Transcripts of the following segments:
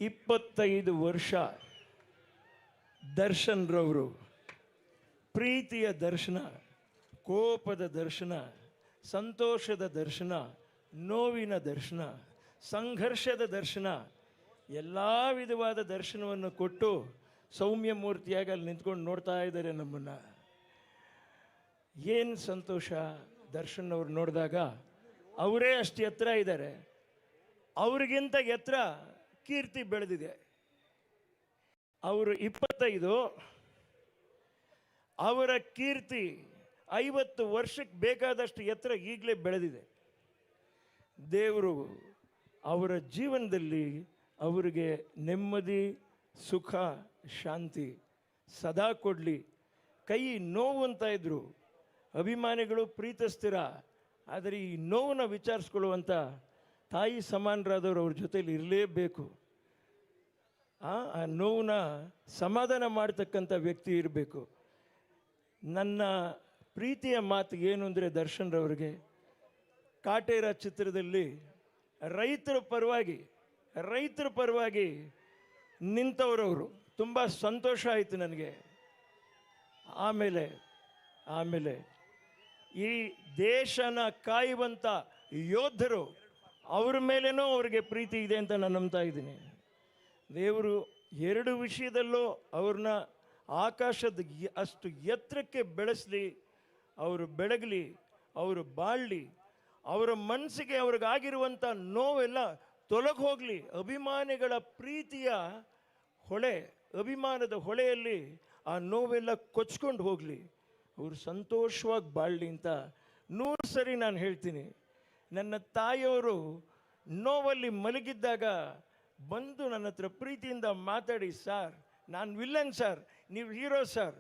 25 ವರ್ಷ ದರ್ಶನ್ ರವರು ಪ್ರೀತಿಯ ದರ್ಶನ, ಕೋಪದ ದರ್ಶನ, ಸಂತೋಷದ ದರ್ಶನ, ನೋವಿನ ದರ್ಶನ, ಸಂಘರ್ಷದ ದರ್ಶನ, ಎಲ್ಲ ವಿಧವಾದ ದರ್ಶನವನ್ನು ಕೊಟ್ಟು ಸೌಮ್ಯ ಮೂರ್ತಿಯಾಗಿ ಅಲ್ಲಿ ನಿಂತ್ಕೊಂಡು ನೋಡ್ತಾ ಇದ್ದಾರೆ ನಮ್ಮನ್ನು. ಏನು ಸಂತೋಷ ದರ್ಶನ್ ಅವ್ರು ನೋಡಿದಾಗ. ಅವರೇ ಅಷ್ಟು ಎತ್ತರ ಇದ್ದಾರೆ, ಅವ್ರಿಗಿಂತ ಎತ್ತರ ಕೀರ್ತಿ ಬೆಳೆದಿದೆ. ಅವರು 25, ಅವರ ಕೀರ್ತಿ 50 ವರ್ಷಕ್ಕೆ ಬೇಕಾದಷ್ಟು ಎತ್ತರ ಈಗಲೇ ಬೆಳೆದಿದೆ. ದೇವರು ಅವರ ಜೀವನದಲ್ಲಿ ಅವರಿಗೆ ನೆಮ್ಮದಿ, ಸುಖ, ಶಾಂತಿ ಸದಾ ಕೊಡಲಿ. ಕೈ ನೋವು ಅಂತ ಇದ್ರು ಅಭಿಮಾನಿಗಳು, ಪ್ರೀತಿಸ್ತೀರ, ಆದರೆ ಈ ನೋವನ್ನು ವಿಚಾರಿಸ್ಕೊಳ್ಳುವಂಥ ತಾಯಿ ಸಮಾನರಾದವರು ಅವ್ರ ಜೊತೆಲಿ ಇರಲೇಬೇಕು. ಆ ನೋವನ್ನ ಸಮಾಧಾನ ಮಾಡ್ತಕ್ಕಂಥ ವ್ಯಕ್ತಿ ಇರಬೇಕು. ನನ್ನ ಪ್ರೀತಿಯ ಮಾತು ಏನು ಅಂದರೆ, ದರ್ಶನ್ ರವರಿಗೆ ಕಾಟೇರ ಚಿತ್ರದಲ್ಲಿ ರೈತರ ಪರವಾಗಿ ನಿಂತವರವರು. ತುಂಬ ಸಂತೋಷ ಆಯಿತು ನನಗೆ. ಆಮೇಲೆ ಈ ದೇಶನ ಕಾಯುವಂಥ ಯೋಧರು, ಅವ್ರ ಮೇಲೇನೂ ಅವ್ರಿಗೆ ಪ್ರೀತಿ ಇದೆ ಅಂತ ನಾನು ನಂಬ್ತಾ ಇದ್ದೀನಿ. ದೇವರು 2 ವಿಷಯದಲ್ಲೂ ಅವ್ರನ್ನ ಆಕಾಶದ ಅಷ್ಟು ಎತ್ತರಕ್ಕೆ ಬೆಳೆಸಲಿ, ಅವರು ಬೆಳಗಲಿ, ಅವರು ಬಾಳಲಿ, ಅವರ ಮನಸ್ಸಿಗೆ ಅವ್ರಿಗಾಗಿರುವಂಥ ನೋವೆಲ್ಲ ತೊಲಗಿ ಹೋಗಲಿ. ಅಭಿಮಾನಿಗಳ ಪ್ರೀತಿಯ ಹೊಳೆ, ಅಭಿಮಾನದ ಹೊಳೆಯಲ್ಲಿ ಆ ನೋವೆಲ್ಲ ಕೊಚ್ಕೊಂಡು ಹೋಗಲಿ, ಅವರು ಸಂತೋಷವಾಗಿ ಬಾಳಲಿ ಅಂತ 100 ಸರಿ ನಾನು ಹೇಳ್ತೀನಿ. ನನ್ನ ತಾಯಿಯವರು ನೋವಲ್ಲಿ ಮಲಗಿದ್ದಾಗ ಬಂದು ನನ್ನ ಹತ್ರ ಪ್ರೀತಿಯಿಂದ ಮಾತಾಡಿ, ಸರ್ ನಾನು ವಿಲ್ಲನ್ ಸರ್, ನೀವು ಹೀರೋ ಸರ್,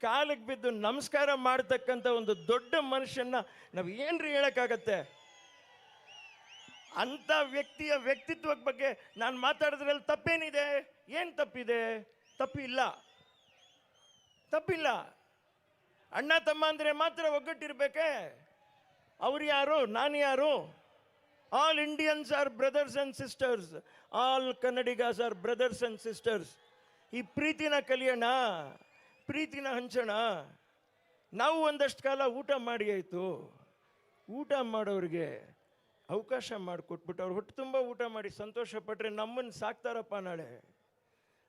ಕಾಲಿಗೆ ಬಿದ್ದು ನಮಸ್ಕಾರ ಮಾಡ್ತಕ್ಕಂಥ ಒಂದು ದೊಡ್ಡ ಮನುಷ್ಯನ ನಾವು ಏನ್ರಿ ಹೇಳೋಕ್ಕಾಗತ್ತೆ? ಅಂಥ ವ್ಯಕ್ತಿಯ ವ್ಯಕ್ತಿತ್ವದ ಬಗ್ಗೆ ನಾನು ಮಾತಾಡಿದ್ರಲ್ಲಿ ತಪ್ಪೇನಿದೆ? ಏನು ತಪ್ಪಿದೆ? ತಪ್ಪಿಲ್ಲ. ಅಣ್ಣ ತಮ್ಮ ಅಂದರೆ ಮಾತ್ರ ಒಗ್ಗಟ್ಟಿರ್ಬೇಕೆ? ಅವ್ರು ಯಾರು, ನಾನು ಯಾರು? All Indians are brothers and sisters, all Kannadigas are brothers and sisters. ಈ ಪ್ರೀತಿನ ಕಲಿಯೋಣ, ಪ್ರೀತಿನ ಹಂಚೋಣ. ನಾವು ಒಂದಷ್ಟು ಕಾಲ ಊಟ ಮಾಡಿ ಆಯಿತು, ಊಟ ಮಾಡೋರಿಗೆ ಅವಕಾಶ ಮಾಡಿಕೊಟ್ಬಿಟ್ಟು ಅವ್ರು ಹೊಟ್ಟೆ ತುಂಬ ಊಟ ಮಾಡಿ ಸಂತೋಷ ಪಟ್ಟರೆ ನಮ್ಮನ್ನು ಸಾಕ್ತಾರಪ್ಪ ನಾಳೆ.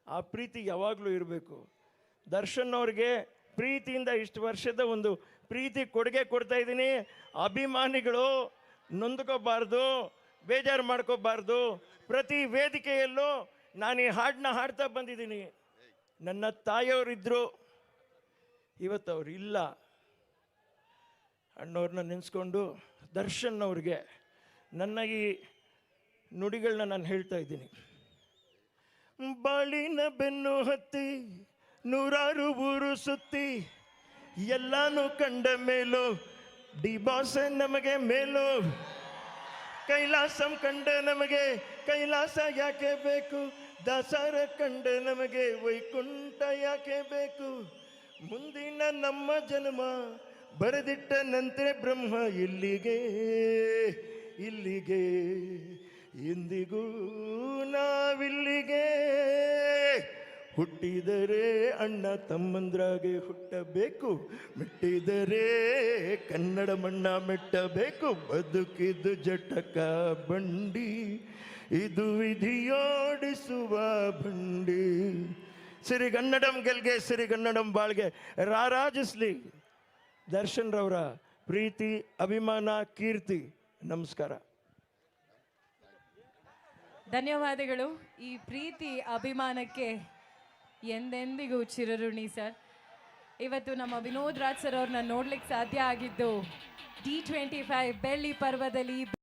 ಆ ಪ್ರೀತಿ ಯಾವಾಗಲೂ ಇರಬೇಕು. ದರ್ಶನ್ ಅವ್ರಿಗೆ ಪ್ರೀತಿಯಿಂದ ಇಷ್ಟು ವರ್ಷದ ಒಂದು ಪ್ರೀತಿ ಕೊಡುಗೆ ಕೊಡ್ತಾ ಇದ್ದೀನಿ. ಅಭಿಮಾನಿಗಳು ನೊಂದ್ಕೋಬಾರ್ದು, ಬೇಜಾರು ಮಾಡ್ಕೋಬಾರ್ದು. ಪ್ರತಿ ವೇದಿಕೆಯಲ್ಲೂ ನಾನು ಈ ಹಾಡನ್ನ ಹಾಡ್ತಾ ಬಂದಿದ್ದೀನಿ. ನನ್ನ ತಾಯಿಯವರಿದ್ದರು, ಇವತ್ತು ಅವ್ರು ಇಲ್ಲ. ಅಣ್ಣವ್ರನ್ನ ನೆನೆಸ್ಕೊಂಡು ದರ್ಶನ್ ಅವ್ರಿಗೆ ನನ್ನ ಈ ನುಡಿಗಳನ್ನ ನಾನು ಹೇಳ್ತಾ ಇದ್ದೀನಿ. ಬಾಳಿನ ಬೆನ್ನು ಹತ್ತಿ 100 ಊರು ಸುತ್ತಿ ಎಲ್ಲಾನು ಕಂಡ ಮೇಲೂ ಡಿ ಬಾಸ್ ನಮಗೆ ಮೇಲೂ. ಕೈಲಾಸಂ ಕಂಡ ನಮಗೆ ಕೈಲಾಸ ಯಾಕೆ ಬೇಕು? ದಾಸರ ಕಂಡ ನಮಗೆ ವೈಕುಂಠ ಯಾಕೆ ಬೇಕು? ಮುಂದಿನ ನಮ್ಮ ಜನ್ಮ ಬರೆದಿಟ್ಟ ನಂತರ ಬ್ರಹ್ಮ ಇಲ್ಲಿಗೆ ಎಂದಿಗೂ ನಾವಿಲ್ಲಿಗೆ. ಹುಟ್ಟಿದರೆ ಅಣ್ಣ ತಮ್ಮಂದ್ರಾಗೆ ಹುಟ್ಟಬೇಕು, ಮೆಟ್ಟಿದರೆ ಕನ್ನಡ ಮಣ್ಣ ಮೆಟ್ಟಬೇಕು. ಬದುಕಿದು ಜಟಕ ಬಂಡಿ, ಇದು ವಿಧಿಯೋಡಿಸುವ ಬಂಡಿ. ಸಿರಿಗನ್ನಡಂ ಗೆಲ್ಗೆ, ಸಿರಿಗನ್ನಡಂ ಬಾಳ್ಗೆ ರಾರಾಜಿಸ್ಲಿ. ದರ್ಶನ್ ರವರ ಪ್ರೀತಿ, ಅಭಿಮಾನ, ಕೀರ್ತಿ. ನಮಸ್ಕಾರ, ಧನ್ಯವಾದಗಳು. ಈ ಪ್ರೀತಿ ಅಭಿಮಾನಕ್ಕೆ ಎಂದೆಂದಿಗೂ ಚಿರಋಣಿ ಸರ್. ಇವತ್ತು ನಮ್ಮ ವಿನೋದ್ ರಾಜ್ ಸರ್ ಅವ್ರನ್ನ ನೋಡ್ಲಿಕ್ಕೆ ಸಾಧ್ಯ ಆಗಿದ್ದು D25 ಬೆಳ್ಳಿ ಪರ್ವದಲ್ಲಿ